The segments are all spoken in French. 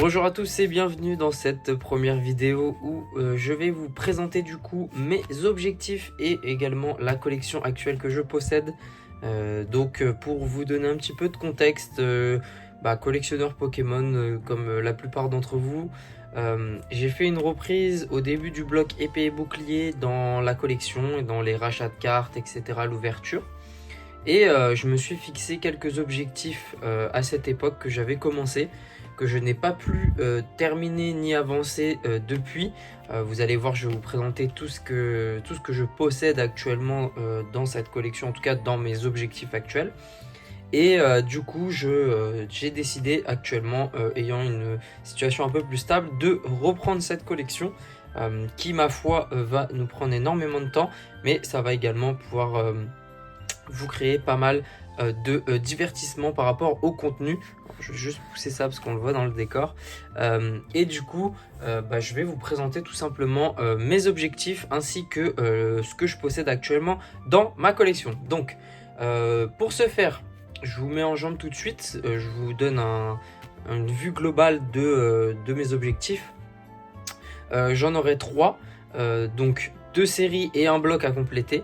Bonjour à tous et bienvenue dans cette première vidéo où je vais vous présenter du coup mes objectifs et également la collection actuelle que je possède. Pour vous donner un petit peu de contexte, collectionneur Pokémon comme la plupart d'entre vous, j'ai fait une reprise au début du bloc épée et bouclier dans la collection, dans les rachats de cartes, etc., l'ouverture. Et je me suis fixé quelques objectifs à cette époque que j'avais commencé, que je n'ai pas pu terminer ni avancer depuis. Vous allez voir, je vais vous présenter tout ce que je possède actuellement dans cette collection, en tout cas dans mes objectifs actuels. Et du coup, j'ai décidé actuellement, ayant une situation un peu plus stable, de reprendre cette collection qui, ma foi, va nous prendre énormément de temps, mais ça va également pouvoir vous créer pas mal de divertissement par rapport au contenu. Alors, je vais juste pousser ça parce qu'on le voit dans le décor. Et du coup, je vais vous présenter tout simplement mes objectifs ainsi que ce que je possède actuellement dans ma collection. Donc, pour ce faire, je vous mets en jambe tout de suite. Je vous donne une vue globale de mes objectifs. J'en aurai 3, donc 2 séries et un bloc à compléter.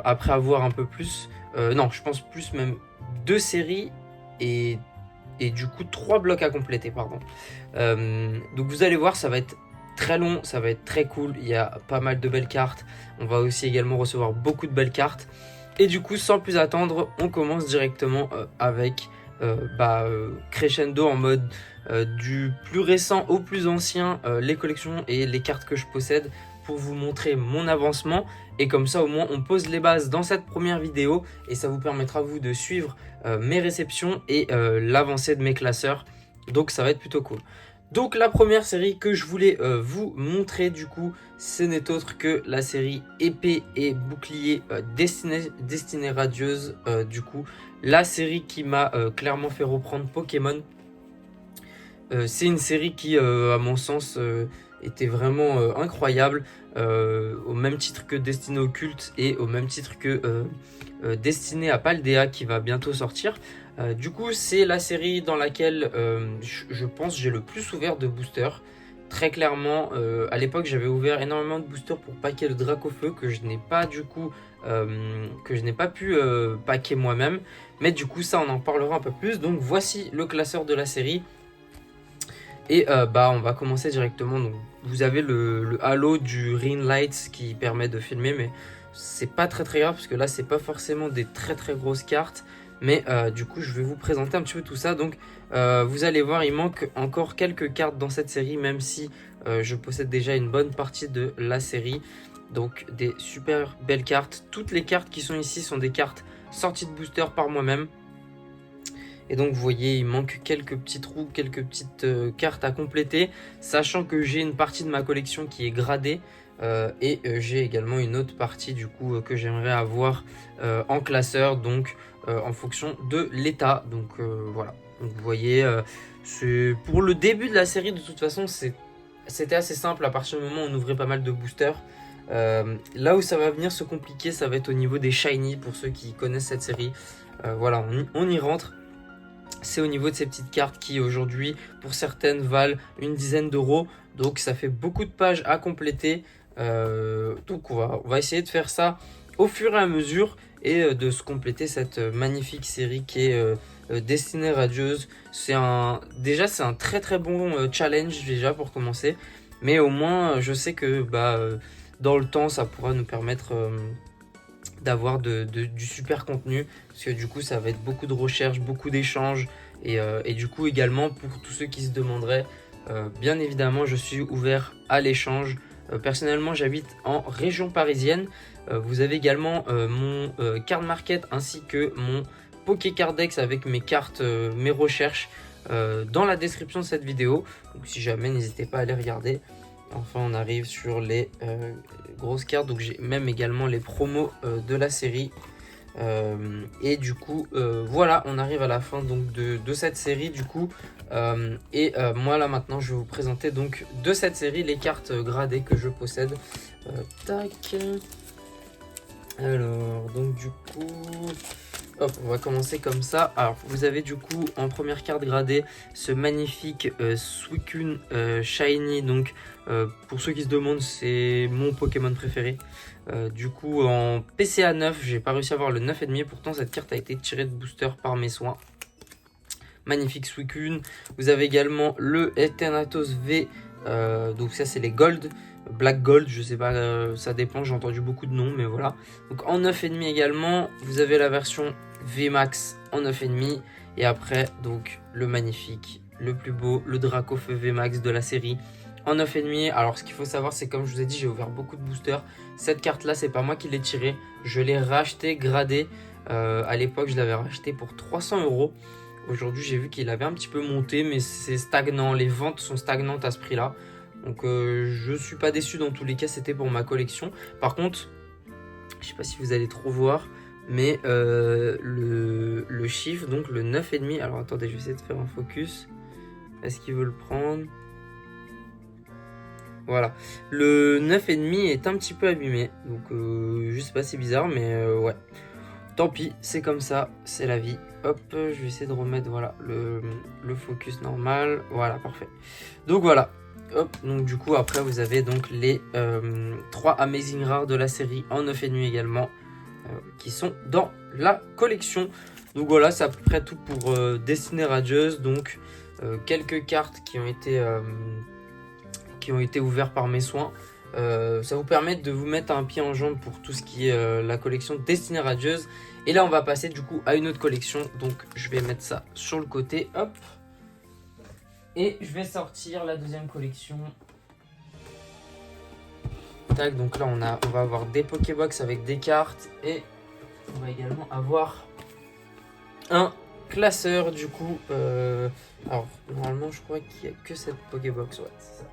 Après avoir un peu plus, non, je pense plus même 2 séries et du coup 3 blocs à compléter, pardon. Donc vous allez voir, ça va être très long, ça va être très cool, il y a pas mal de belles cartes, on va aussi également recevoir beaucoup de belles cartes. Et du coup, sans plus attendre, on commence directement avec crescendo en mode du plus récent au plus ancien, les collections et les cartes que je possède, pour vous montrer mon avancement. Et comme ça, au moins, on pose les bases dans cette première vidéo et ça vous permettra, vous, de suivre mes réceptions et l'avancée de mes classeurs. Donc, ça va être plutôt cool. Donc, la première série que je voulais vous montrer, du coup, ce n'est autre que la série épée et bouclier Destinée Radieuse. Du coup, la série qui m'a clairement fait reprendre Pokémon. C'est une série qui, à mon sens, était vraiment incroyable, au même titre que Destinée au culte et au même titre que Destinée à Paldea qui va bientôt sortir. Du coup, c'est la série dans laquelle je pense j'ai le plus ouvert de boosters. Très clairement, à l'époque, j'avais ouvert énormément de boosters pour packer le Dracofeu que je n'ai pas du coup pu packer moi-même. Mais du coup, ça, on en parlera un peu plus. Donc, voici le classeur de la série. Et on va commencer directement. Donc, vous avez le halo du Ring Lights qui permet de filmer, mais c'est pas très grave parce que là c'est pas forcément des très grosses cartes. Mais du coup je vais vous présenter un petit peu tout ça. Donc vous allez voir, il manque encore quelques cartes dans cette série, même si je possède déjà une bonne partie de la série. Donc des super belles cartes. Toutes les cartes qui sont ici sont des cartes sorties de booster par moi-même. Et donc vous voyez, il manque quelques petits trous, quelques petites cartes à compléter, sachant que j'ai une partie de ma collection qui est gradée et j'ai également une autre partie du coup que j'aimerais avoir en classeur, donc en fonction de l'état. Donc voilà, donc, vous voyez, pour le début de la série, de toute façon, c'était assez simple à partir du moment où on ouvrait pas mal de boosters. Là où ça va venir se compliquer, ça va être au niveau des shiny, pour ceux qui connaissent cette série. Voilà, on y rentre. C'est au niveau de ces petites cartes qui aujourd'hui pour certaines valent une dizaine d'euros, donc ça fait beaucoup de pages à compléter. Donc on va essayer de faire ça au fur et à mesure et de se compléter cette magnifique série qui est Destinée Radieuse. C'est un très bon challenge déjà pour commencer, mais au moins je sais que dans le temps ça pourra nous permettre d'avoir du super contenu, parce que du coup ça va être beaucoup de recherche, beaucoup d'échanges et du coup également pour tous ceux qui se demanderaient, bien évidemment je suis ouvert à l'échange. Personnellement j'habite en région parisienne. Vous avez également mon card market ainsi que mon Pokécardex avec mes cartes, mes recherches dans la description de cette vidéo, donc si jamais n'hésitez pas à aller regarder. Enfin on arrive sur les grosses cartes, donc j'ai même également les promos de la série. Et du coup voilà, on arrive à la fin donc de cette série du coup. Moi là maintenant je vais vous présenter donc de cette série les cartes gradées que je possède. Tac. Alors donc du coup hop, on va commencer comme ça. Alors, vous avez du coup en première carte gradée ce magnifique Suicune Shiny. Donc, pour ceux qui se demandent, c'est mon Pokémon préféré. Du coup, en PCA 9, j'ai pas réussi à avoir le 9,5. Pourtant, cette carte a été tirée de booster par mes soins. Magnifique Suicune. Vous avez également le Eternatus V. Donc, ça, c'est les Gold. Black Gold, je sais pas, ça dépend, j'ai entendu beaucoup de noms, mais voilà. Donc en 9,5 également, vous avez la version VMAX en 9,5. Et après, donc le magnifique, le plus beau, le Dracofeu VMAX de la série en 9,5. Alors ce qu'il faut savoir, c'est comme je vous ai dit, j'ai ouvert beaucoup de boosters. Cette carte-là, c'est pas moi qui l'ai tirée, je l'ai racheté gradé. À l'époque, je l'avais racheté pour 300 €. Aujourd'hui, j'ai vu qu'il avait un petit peu monté, mais c'est stagnant. Les ventes sont stagnantes à ce prix-là. Donc je suis pas déçu, dans tous les cas, c'était pour ma collection. Par contre, je sais pas si vous allez trop voir, mais le chiffre, donc le 9,5. Alors attendez, je vais essayer de faire un focus. Est-ce qu'il veut le prendre? Voilà. Le 9,5 est un petit peu abîmé. Donc je sais pas, c'est bizarre, mais ouais. Tant pis, c'est comme ça, c'est la vie. Hop, je vais essayer de remettre voilà, le focus normal. Voilà, parfait. Donc voilà. Hop, donc du coup après vous avez donc les 3 Amazing Rares de la série en 9,5 également qui sont dans la collection. Donc voilà, c'est à peu près tout pour Destiny Radieuse. Donc quelques cartes qui ont été ouvertes par mes soins. Ça vous permet de vous mettre un pied en jambe pour tout ce qui est la collection Destiny Radieuse. Et là on va passer du coup à une autre collection. Donc je vais mettre ça sur le côté. Hop. Et je vais sortir la deuxième collection. Tac, donc là on va avoir des Pokébox avec des cartes. Et on va également avoir un classeur du coup. Alors normalement je crois qu'il n'y a que cette Pokébox. Ouais, c'est ça.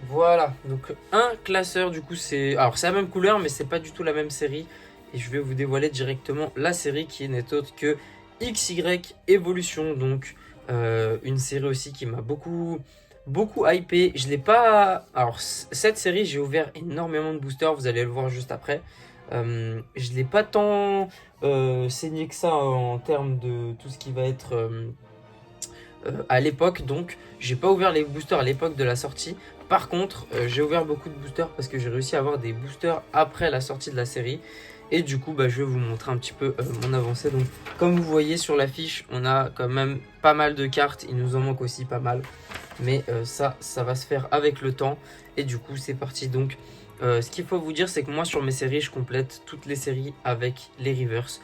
Voilà, donc un classeur du coup c'est... Alors c'est la même couleur mais c'est pas du tout la même série. Et je vais vous dévoiler directement la série qui n'est autre que XY Evolution. Donc... une série aussi qui m'a beaucoup hypé. Je l'ai pas... Alors, cette série, j'ai ouvert énormément de boosters. Vous allez le voir juste après. Je l'ai pas tant saigné que ça en termes de tout ce qui va être à l'époque. Donc, j'ai pas ouvert les boosters à l'époque de la sortie. Par contre, j'ai ouvert beaucoup de boosters parce que j'ai réussi à avoir des boosters après la sortie de la série. Et du coup, je vais vous montrer un petit peu mon avancée. Donc, comme vous voyez sur l'affiche, on a quand même pas mal de cartes. Il nous en manque aussi pas mal. Mais ça va se faire avec le temps. Et du coup, c'est parti. Donc, ce qu'il faut vous dire, c'est que moi, sur mes séries, je complète toutes les séries avec les reverse.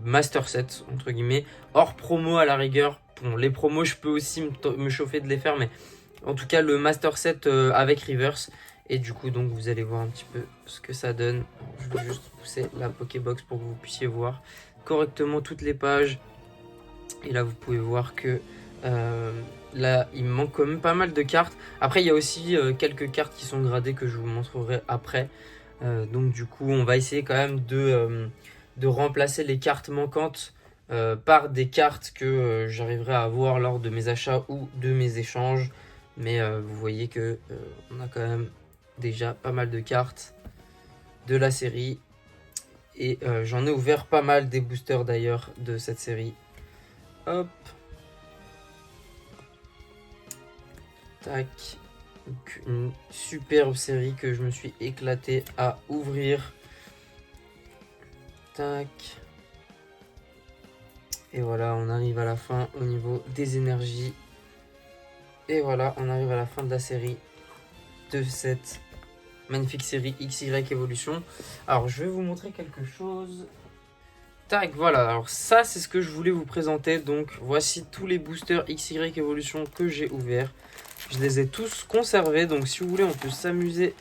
Master set, entre guillemets. Hors promo à la rigueur. Bon, les promos, je peux aussi me chauffer de les faire. Mais en tout cas, le Master set avec reverse. Et du coup, donc, vous allez voir un petit peu ce que ça donne. Je vais juste pousser la Pokébox pour que vous puissiez voir correctement toutes les pages. Et là, vous pouvez voir que là, il me manque quand même pas mal de cartes. Après, il y a aussi quelques cartes qui sont gradées que je vous montrerai après. Donc, du coup, on va essayer quand même de remplacer les cartes manquantes par des cartes que j'arriverai à avoir lors de mes achats ou de mes échanges. Mais vous voyez que on a quand même déjà pas mal de cartes de la série. Et j'en ai ouvert pas mal des boosters d'ailleurs de cette série. Hop. Tac. Donc, une superbe série que je me suis éclaté à ouvrir. Tac. Et voilà, on arrive à la fin au niveau des énergies. Et voilà, on arrive à la fin de la série de cette magnifique série XY Evolution. Alors, je vais vous montrer quelque chose. Tac, voilà. Alors, ça, c'est ce que je voulais vous présenter. Donc, voici tous les boosters XY Evolution que j'ai ouverts. Je les ai tous conservés. Donc, si vous voulez, on peut s'amuser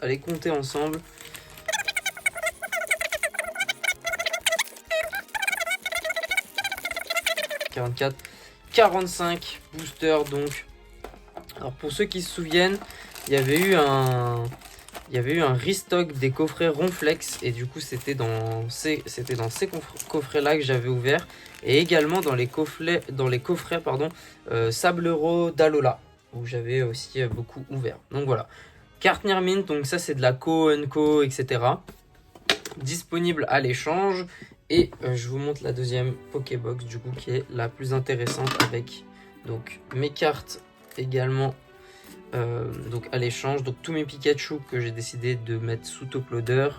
à les compter ensemble. « 44, 45 boosters donc. Alors pour ceux qui se souviennent, il y avait eu un restock des coffrets Ronflex et du coup c'était dans ces coffrets là que j'avais ouvert et également dans les coffrets Sablero d'Alola où j'avais aussi beaucoup ouvert. Donc voilà, carte Nirmint, donc ça c'est de la Co, Unco, etc. disponible à l'échange. Et je vous montre la deuxième Pokébox du coup qui est la plus intéressante avec donc mes cartes également donc à l'échange, donc tous mes Pikachu que j'ai décidé de mettre sous top loader.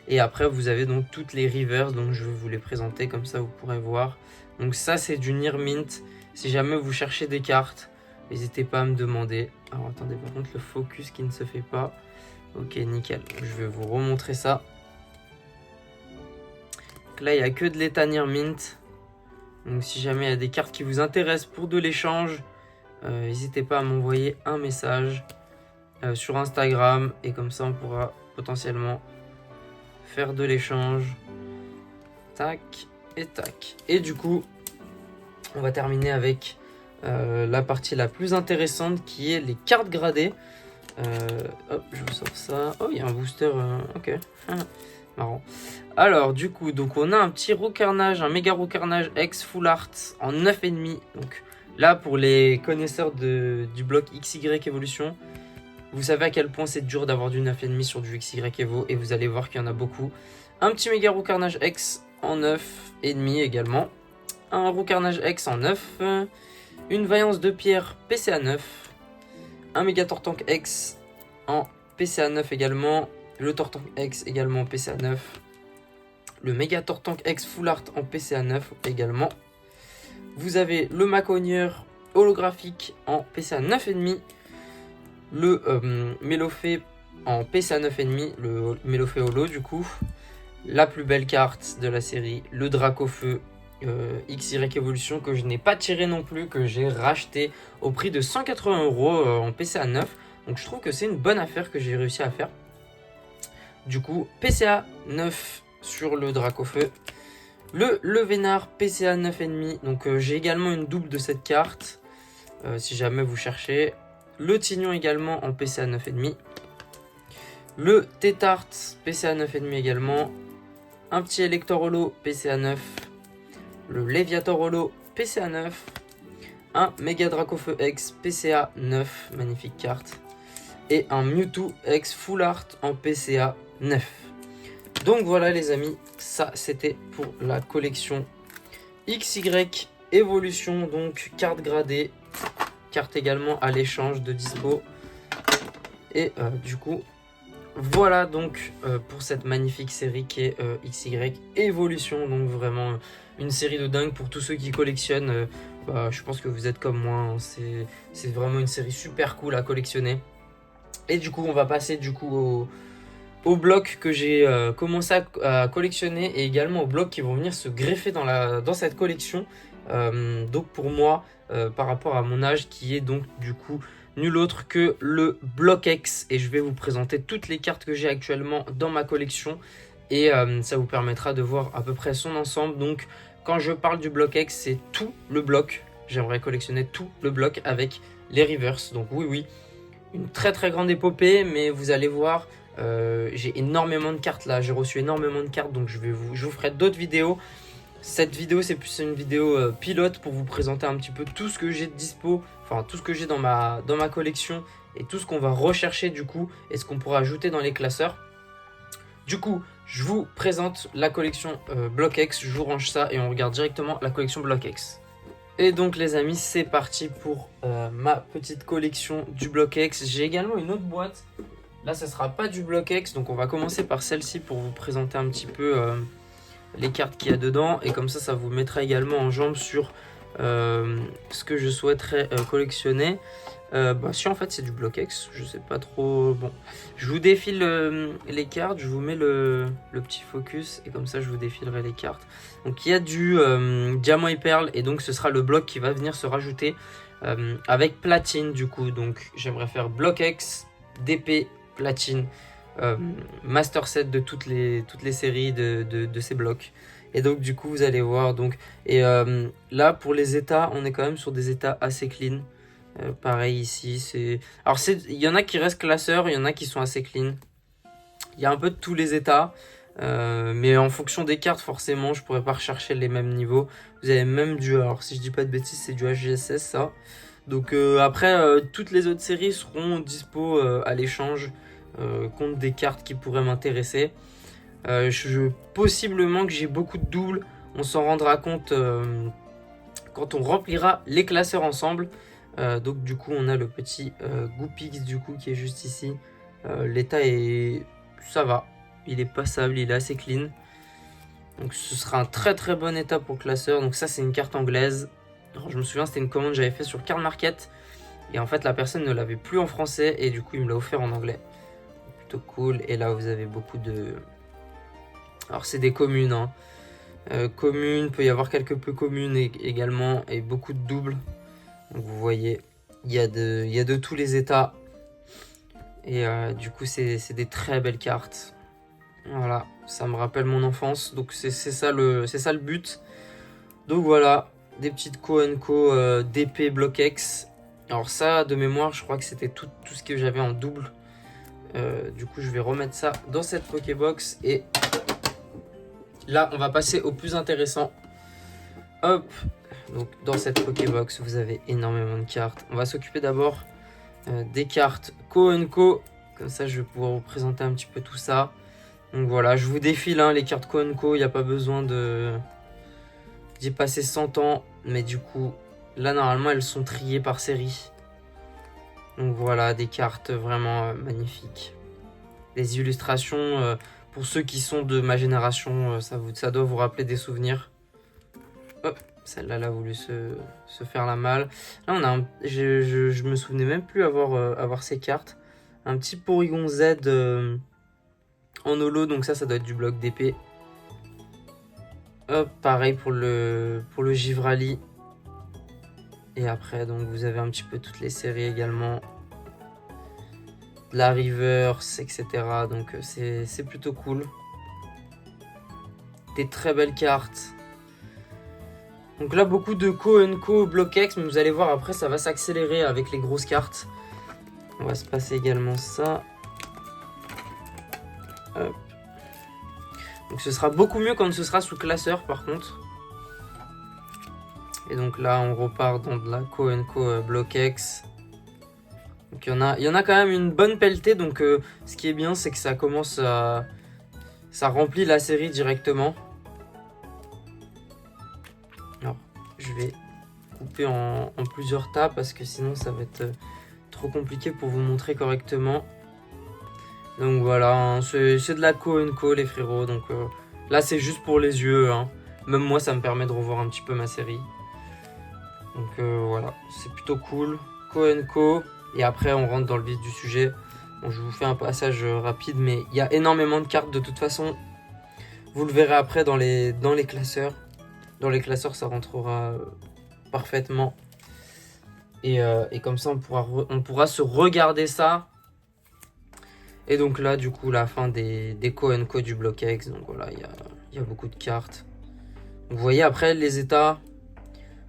Et après vous avez donc toutes les reverse, donc je vais vous les présenter comme ça vous pourrez voir. Donc ça c'est du Near Mint. Si jamais vous cherchez des cartes, n'hésitez pas à me demander. Alors attendez, par contre le focus qui ne se fait pas. Ok, nickel, je vais vous remontrer ça. Donc là il n'y a que de l'état Near Mint. Donc si jamais il y a des cartes qui vous intéressent pour de l'échange, n'hésitez pas à m'envoyer un message sur Instagram et comme ça on pourra potentiellement faire de l'échange. Tac et tac. Et du coup, on va terminer avec la partie la plus intéressante qui est les cartes gradées. Hop, je vous sors ça. Oh, il y a un booster. Ok. Marrant. Alors, du coup, donc on a un petit Roucarnage, un méga Roucarnage X Full Art en 9,5. Donc là, pour les connaisseurs du bloc XY Evolution, vous savez à quel point c'est dur d'avoir du 9,5 sur du XY Evo et vous allez voir qu'il y en a beaucoup. Un petit méga Roucarnage X en 9,5 également. Un Roucarnage X en 9. Une Vaillance de Pierre PCA 9. Un méga Tortank X en PCA 9 également. Le Tortank X également en PCA 9. Le méga Tortank X Full Art en PCA 9 également. Vous avez le Maconier holographique en PCA 9,5. Le Mélofée en PCA 9,5. Le Mélofée holo du coup. La plus belle carte de la série, le Dracofeu XY Evolution que je n'ai pas tiré non plus, que j'ai racheté au prix de 180 € en PCA 9. Donc je trouve que c'est une bonne affaire que j'ai réussi à faire. Du coup, PCA 9 sur le Dracofeu. Le Vénard PCA 9,5. Donc j'ai également une double de cette carte, si jamais vous cherchez. Le Tignon également en PCA 9,5. Le Tétart PCA 9,5 également. Un petit Elector Holo PCA 9. Le Léviator Holo PCA 9. Un Méga Dracofeu X PCA 9. Magnifique carte. Et un Mewtwo X Full Art en PCA 9. Donc voilà les amis, ça c'était pour la collection XY Evolution. Donc carte gradée, carte également à l'échange de dispo. Et du coup... Voilà donc pour cette magnifique série qui est XY Evolution. Donc vraiment une série de dingue pour tous ceux qui collectionnent. Je pense que vous êtes comme moi, hein. C'est vraiment une série super cool à collectionner. Et du coup on va passer du coup au bloc que j'ai commencé à collectionner. Et également aux blocs qui vont venir se greffer dans cette collection. Donc pour moi par rapport à mon âge qui est donc du coup... nul autre que le Block X, et je vais vous présenter toutes les cartes que j'ai actuellement dans ma collection et ça vous permettra de voir à peu près son ensemble. Donc quand je parle du Block X, c'est tout le bloc, j'aimerais collectionner tout le bloc avec les reverse. Donc oui, une très très grande épopée, mais vous allez voir, j'ai énormément de cartes là, j'ai reçu énormément de cartes, donc je vous ferai d'autres vidéos. Cette vidéo c'est plus une vidéo pilote pour vous présenter un petit peu tout ce que j'ai de dispo, enfin tout ce que j'ai dans ma collection et tout ce qu'on va rechercher du coup et ce qu'on pourra ajouter dans les classeurs. Du coup je vous présente la collection Block X, je vous range ça et on regarde directement la collection Block X. Et donc les amis c'est parti pour ma petite collection du Block X. J'ai également une autre boîte, là ça sera pas du Block X, donc on va commencer par celle-ci pour vous présenter un petit peu... les cartes qu'il y a dedans et comme ça vous mettra également en jambe sur ce que je souhaiterais collectionner. Si en fait c'est du Block X, je sais pas trop. Bon, je vous défile les cartes, je vous mets le petit focus et comme ça je vous défilerai les cartes. Donc il y a du diamant et perle et donc ce sera le bloc qui va venir se rajouter avec platine du coup. Donc j'aimerais faire Block X, DP, platine. Master set de toutes les séries de ces blocs. Et donc du coup vous allez voir donc et là pour les états on est quand même sur des états assez clean. Pareil ici c'est alors il y en a qui restent classeurs, il y en a qui sont assez clean, il y a un peu de tous les états mais en fonction des cartes forcément je pourrais pas rechercher les mêmes niveaux. Vous avez même du, alors si je dis pas de bêtises c'est du HGSS ça. Donc après toutes les autres séries seront dispo à l'échange contre des cartes qui pourraient m'intéresser. Possiblement que j'ai beaucoup de doubles. On s'en rendra compte quand on remplira les classeurs ensemble. Donc du coup on a le petit Goopix du coup qui est juste ici. L'état est... ça va. Il est passable, il est assez clean. Donc ce sera un très très bon état pour le classeur. Donc ça c'est une carte anglaise. Alors, je me souviens c'était une commande que j'avais fait sur Card Market. Et en fait la personne ne l'avait plus en français et du coup il me l'a offert en anglais. Plutôt cool. Et là vous avez beaucoup de... Alors c'est des communes. Hein. Communes, peut y avoir quelques peu communes également. Et beaucoup de doubles. Donc vous voyez, il y a de tous les états. Et du coup c'est des très belles cartes. Voilà, ça me rappelle mon enfance. Donc c'est ça le but. Donc voilà, des petites Co DP Block X. Alors ça, de mémoire, je crois que c'était tout ce que j'avais en double. Du coup, je vais remettre ça dans cette Pokébox. Et là, on va passer au plus intéressant. Hop. Donc dans cette Pokébox, vous avez énormément de cartes. On va s'occuper d'abord des cartes Co. Comme ça, je vais pouvoir vous présenter un petit peu tout ça. Donc voilà, je vous défile hein, les cartes Co. Il n'y a pas besoin d'y passer 100 ans. Mais du coup, là, normalement, elles sont triées par série. Donc voilà, des cartes vraiment magnifiques. Les illustrations, pour ceux qui sont de ma génération, ça doit vous rappeler des souvenirs. Hop, celle-là, elle a voulu se faire la malle. Là, on a je me souvenais même plus avoir ces cartes. Un petit Porygon Z en holo, donc ça doit être du bloc d'épée. Hop, pareil pour le Givrali. Et après, donc vous avez un petit peu toutes les séries également. La Reverse, etc. Donc c'est plutôt cool. Des très belles cartes. Donc là, beaucoup de Co. Block X, mais vous allez voir, après, ça va s'accélérer avec les grosses cartes. On va se passer également ça. Hop. Donc ce sera beaucoup mieux quand ce sera sous classeur, par contre. Et donc là, on repart dans de la Co. Block X. Donc il y en a quand même une bonne pelletée. Donc ce qui est bien, c'est que ça commence à... ça remplit la série directement. Alors, je vais couper en plusieurs tas parce que sinon ça va être trop compliqué pour vous montrer correctement. Donc voilà, hein, c'est de la Co. Les frérots. Donc là, c'est juste pour les yeux. Hein. Même moi, ça me permet de revoir un petit peu ma série. Donc voilà, c'est plutôt cool. Co. Et après, on rentre dans le vif du sujet. Bon, je vous fais un passage rapide, mais il y a énormément de cartes de toute façon. Vous le verrez après dans les classeurs. Dans les classeurs, ça rentrera parfaitement. Et comme ça, on pourra se regarder ça. Et donc là, du coup, la fin des Co. du Block X. Donc voilà, il y a beaucoup de cartes. Donc, vous voyez, après, les états,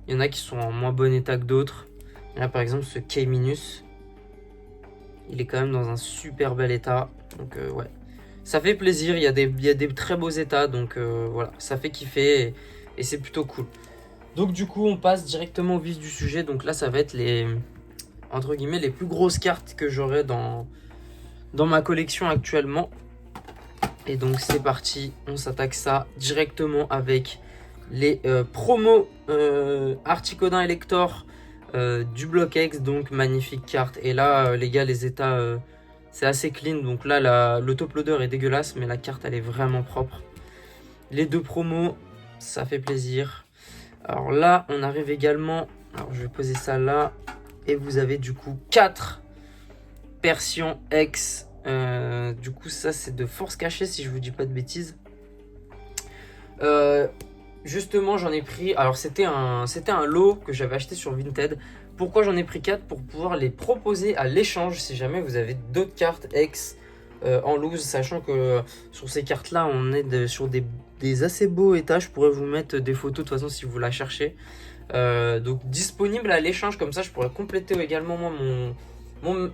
il y en a qui sont en moins bon état que d'autres. Là, par exemple, ce K-Minus, il est quand même dans un super bel état. Donc ouais, ça fait plaisir. Il y a des très beaux états. Donc voilà, ça fait kiffer et c'est plutôt cool. Donc du coup, on passe directement au vif du sujet. Donc là, ça va être entre guillemets, les plus grosses cartes que j'aurai dans ma collection actuellement. Et donc c'est parti, on s'attaque ça directement avec les promos Articodin Elector du Block X. Donc magnifique carte. Et là les gars, les états c'est assez clean. Donc là le top loader est dégueulasse, mais la carte elle est vraiment propre. Les deux promos, ça fait plaisir. Alors là on arrive également, alors je vais poser ça là. Et vous avez du coup 4 Persian X. Du coup ça c'est de force cachée si je vous dis pas de bêtises. Justement j'en ai pris, alors c'était un lot que j'avais acheté sur Vinted. Pourquoi j'en ai pris 4? Pour pouvoir les proposer à l'échange si jamais vous avez d'autres cartes X en loose, sachant que sur ces cartes là on est sur des assez beaux états. Je pourrais vous mettre des photos de toute façon si vous la cherchez. Donc disponible à l'échange, comme ça je pourrais compléter également moi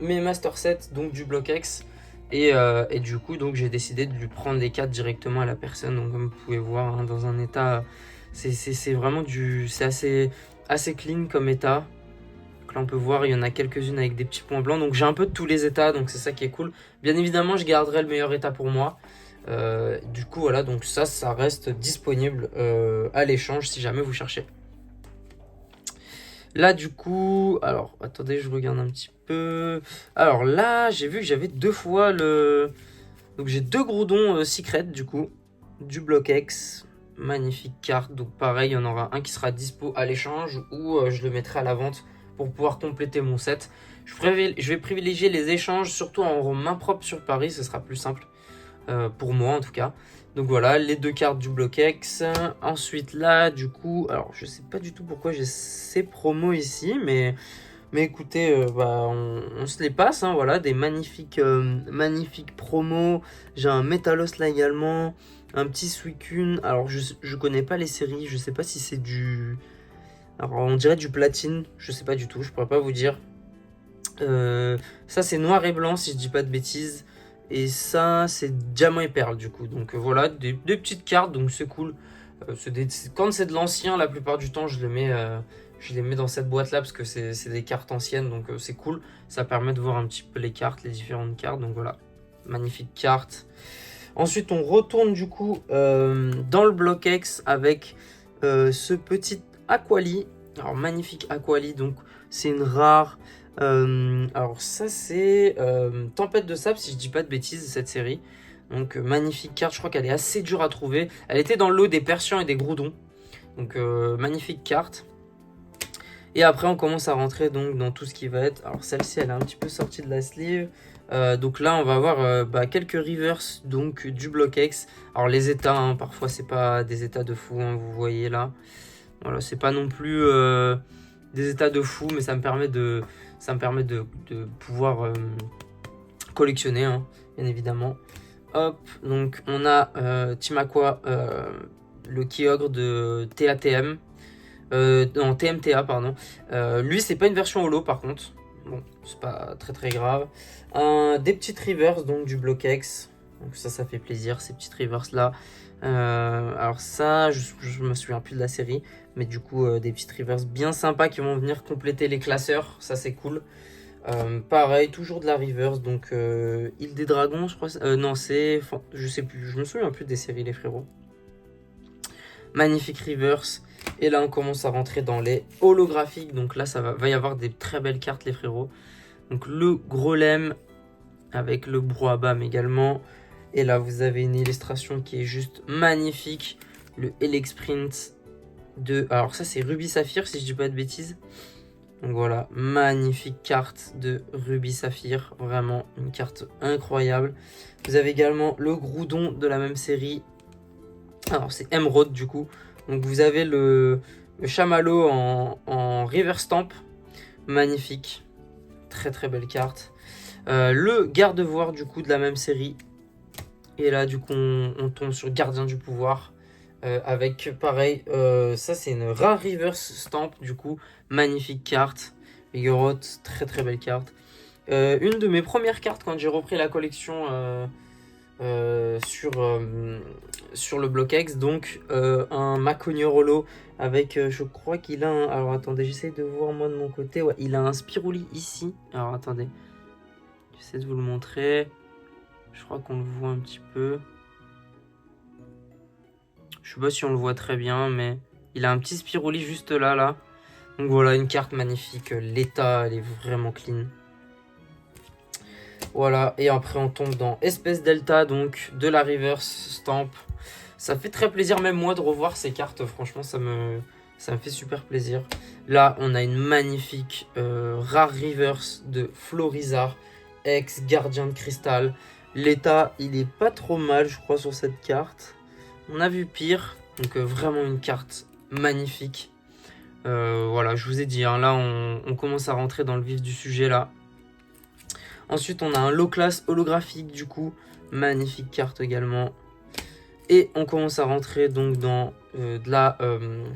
mes master sets donc du Block X. Et du coup donc j'ai décidé de lui prendre les 4 directement à la personne. Donc comme vous pouvez voir hein, dans un état c'est vraiment c'est assez clean comme état. Donc là on peut voir il y en a quelques-unes avec des petits points blancs. Donc j'ai un peu de tous les états, donc c'est ça qui est cool. Bien évidemment je garderai le meilleur état pour moi. Du coup voilà, donc ça reste disponible à l'échange si jamais vous cherchez. Là du coup, alors attendez, je regarde un petit peu. Alors là j'ai vu que j'avais 2 fois le... Donc j'ai 2 Groudon Secret du coup, du Block X, magnifique carte. Donc pareil, il y en aura un qui sera dispo à l'échange ou je le mettrai à la vente pour pouvoir compléter mon set. Je vais privilégier les échanges, surtout en main propre sur Paris, ce sera plus simple pour moi en tout cas. Donc voilà, les 2 cartes du Block X. Ensuite là, du coup, alors je sais pas du tout pourquoi j'ai ces promos ici, mais écoutez, on se les passe, hein, voilà, des magnifiques promos. J'ai un Metalos là également, un petit Suicune. Alors je connais pas les séries, je sais pas si c'est du... Alors on dirait du platine, je sais pas du tout, je pourrais pas vous dire. Ça c'est noir et blanc si je dis pas de bêtises. Et ça c'est diamant et perle du coup. Donc voilà, des petites cartes, donc c'est cool. Quand c'est de l'ancien, la plupart du temps je les mets dans cette boîte là parce que c'est des cartes anciennes, donc c'est cool. Ça permet de voir un petit peu les cartes, les différentes cartes. Donc voilà, magnifique carte. Ensuite on retourne du coup dans le Block X avec ce petit Aquali. Alors magnifique Aquali, donc c'est une rare. Alors ça c'est Tempête de Sable si je dis pas de bêtises, cette série. Donc magnifique carte, je crois qu'elle est assez dure à trouver. Elle était dans le lot des Persians et des Groudons. Donc magnifique carte. Et après on commence à rentrer donc dans tout ce qui va être... Alors celle-ci elle est un petit peu sortie de la sleeve. Donc là on va avoir quelques reverse donc du Block X. Alors les états, hein, parfois c'est pas des états de fou, hein, vous voyez là. Voilà, c'est pas non plus des états de fou, mais ça me permet de pouvoir collectionner, hein, bien évidemment. Hop, donc on a Team Aqua, le Kyogre de TATM. Non, TMTA, pardon. Lui, c'est pas une version holo par contre. Bon, c'est pas très grave. Des petites reverse, donc du Block X. Donc ça fait plaisir, ces petites reverse là. Alors ça, je me souviens plus de la série. Mais du coup, des petites reverse bien sympas qui vont venir compléter les classeurs. Ça, c'est cool. Pareil, toujours de la reverse. Donc, Île des Dragons, je crois. Non, c'est... Je sais plus. Je me souviens plus des séries, les frérots. Magnifique reverse. Et là, on commence à rentrer dans les holographiques. Donc là, ça va y avoir des très belles cartes, les frérots. Donc, le Grolem avec le Brouhabam également. Et là, vous avez une illustration qui est juste magnifique. Le Elexprint de... Alors ça, c'est Ruby Saphir, si je dis pas de bêtises. Donc voilà, magnifique carte de Ruby Saphir. Vraiment, une carte incroyable. Vous avez également le Groudon de la même série. Alors, c'est Emerald, du coup. Donc, vous avez le Chamallow en River Stamp. Magnifique. Très belle carte. Le Gardevoir, du coup, de la même série. Et là, du coup, on tombe sur Gardien du Pouvoir. Avec, pareil, ça, c'est une rare Reverse Stamp, du coup. Magnifique carte. Vigoroth, très belle carte. Une de mes premières cartes quand j'ai repris la collection sur le Block X. Donc, un Macognorolo avec, je crois qu'il a un... Alors, attendez, j'essaie de voir moi de mon côté. Ouais, il a un Spirouli ici. Alors, attendez. J'essaie de vous le montrer. Je crois qu'on le voit un petit peu. Je sais pas si on le voit très bien, mais il a un petit Spirouli juste là. Donc voilà, une carte magnifique. L'état, elle est vraiment clean. Voilà, et après on tombe dans Espèce Delta, donc de la Reverse Stamp. Ça fait très plaisir, même moi, de revoir ces cartes. Franchement, ça me fait super plaisir. Là, on a une magnifique rare Reverse de Florizarre, ex Gardien de Cristal. L'état, il est pas trop mal, je crois, sur cette carte. On a vu pire, donc vraiment une carte magnifique. Voilà, je vous ai dit, hein, là, on commence à rentrer dans le vif du sujet, là. Ensuite, on a un low class holographique, du coup. Magnifique carte également. Et on commence à rentrer donc dans de la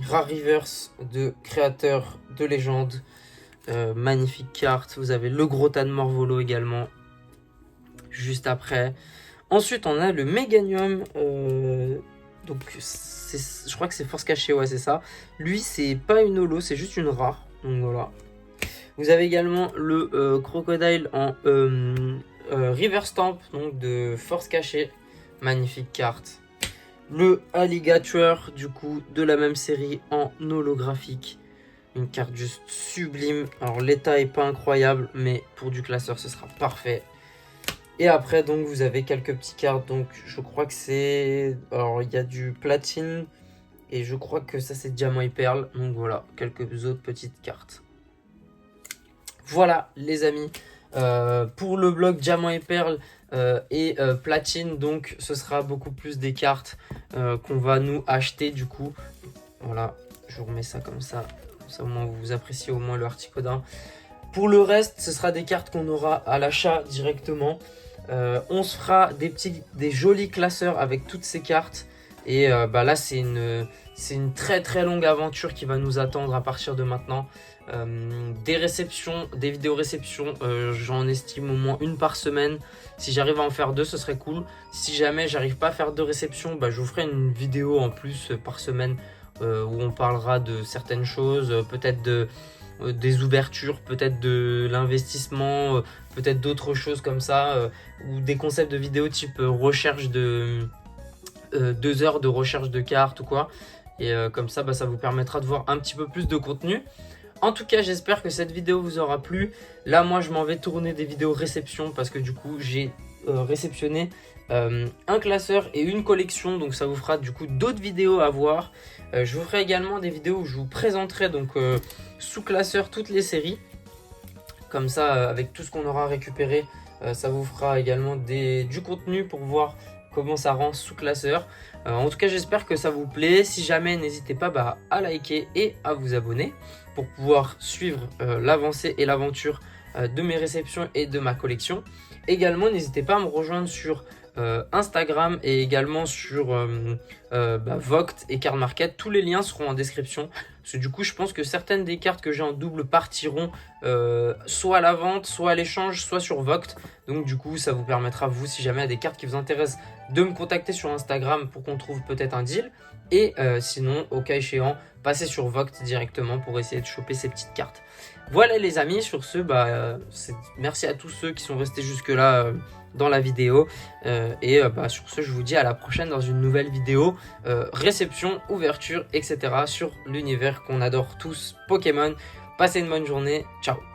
rare reverse de créateur de légende. Magnifique carte. Vous avez le Grotan Morvolo également. Juste après. Ensuite, on a le Meganium. Donc, je crois que c'est Force Cachée, ouais, c'est ça. Lui, c'est pas une holo, c'est juste une rare. Donc voilà. Vous avez également le Crocodile en River Stamp, donc de Force Cachée. magnifique carte. Le Alligator, du coup, de la même série en holographique. Une carte juste sublime. Alors, l'état est pas incroyable, mais pour du classeur, ce sera parfait. Et après, donc, vous avez quelques petites cartes. Donc, je crois que c'est... Alors, il y a du platine. Et je crois que ça, c'est diamant et perle. Donc, voilà, quelques autres petites cartes. Voilà, les amis. Pour le bloc diamant et perle et platine, donc, ce sera beaucoup plus des cartes qu'on va nous acheter, du coup. Voilà, je vous remets ça comme ça. Comme ça, au moins, vous appréciez au moins le Articodin. Pour le reste, ce sera des cartes qu'on aura à l'achat directement. On se fera des jolis classeurs avec toutes ces cartes. Et là, c'est une très très longue aventure qui va nous attendre à partir de maintenant. Des réceptions, des vidéos réceptions, j'en estime au moins une par semaine. Si j'arrive à en faire 2, ce serait cool. Si jamais j'arrive pas à faire 2 réceptions, je vous ferai une vidéo en plus par semaine où on parlera de certaines choses, peut-être des ouvertures, peut-être de l'investissement, peut-être d'autres choses comme ça, ou des concepts de vidéos type recherche de 2 heures de recherche de cartes ou quoi. Et comme ça, ça vous permettra de voir un petit peu plus de contenu. En tout cas, j'espère que cette vidéo vous aura plu. Là, moi, je m'en vais tourner des vidéos réception parce que du coup, j'ai réceptionné un classeur et une collection. Donc, ça vous fera du coup d'autres vidéos à voir. Je vous ferai également des vidéos où je vous présenterai donc sous classeur toutes les séries. Comme ça, avec tout ce qu'on aura récupéré, ça vous fera également du contenu pour voir comment ça rend sous classeur. En tout cas, j'espère que ça vous plaît. Si jamais, n'hésitez pas à liker et à vous abonner pour pouvoir suivre l'avancée et l'aventure de mes réceptions et de ma collection. Également, n'hésitez pas à me rejoindre sur Instagram et également sur Vogt et Card Market. Tous les liens seront en description. Parce que du coup, je pense que certaines des cartes que j'ai en double partiront soit à la vente, soit à l'échange, soit sur Vogt. Donc du coup, ça vous permettra, vous, si jamais il y a des cartes qui vous intéressent, de me contacter sur Instagram pour qu'on trouve peut-être un deal. Et sinon, au cas échéant, passez sur Vogt directement pour essayer de choper ces petites cartes. Voilà les amis, sur ce, merci à tous ceux qui sont restés jusque là dans la vidéo. Sur ce, je vous dis à la prochaine dans une nouvelle vidéo. Réception, ouverture, etc. sur l'univers qu'on adore tous, Pokémon. Passez une bonne journée, ciao.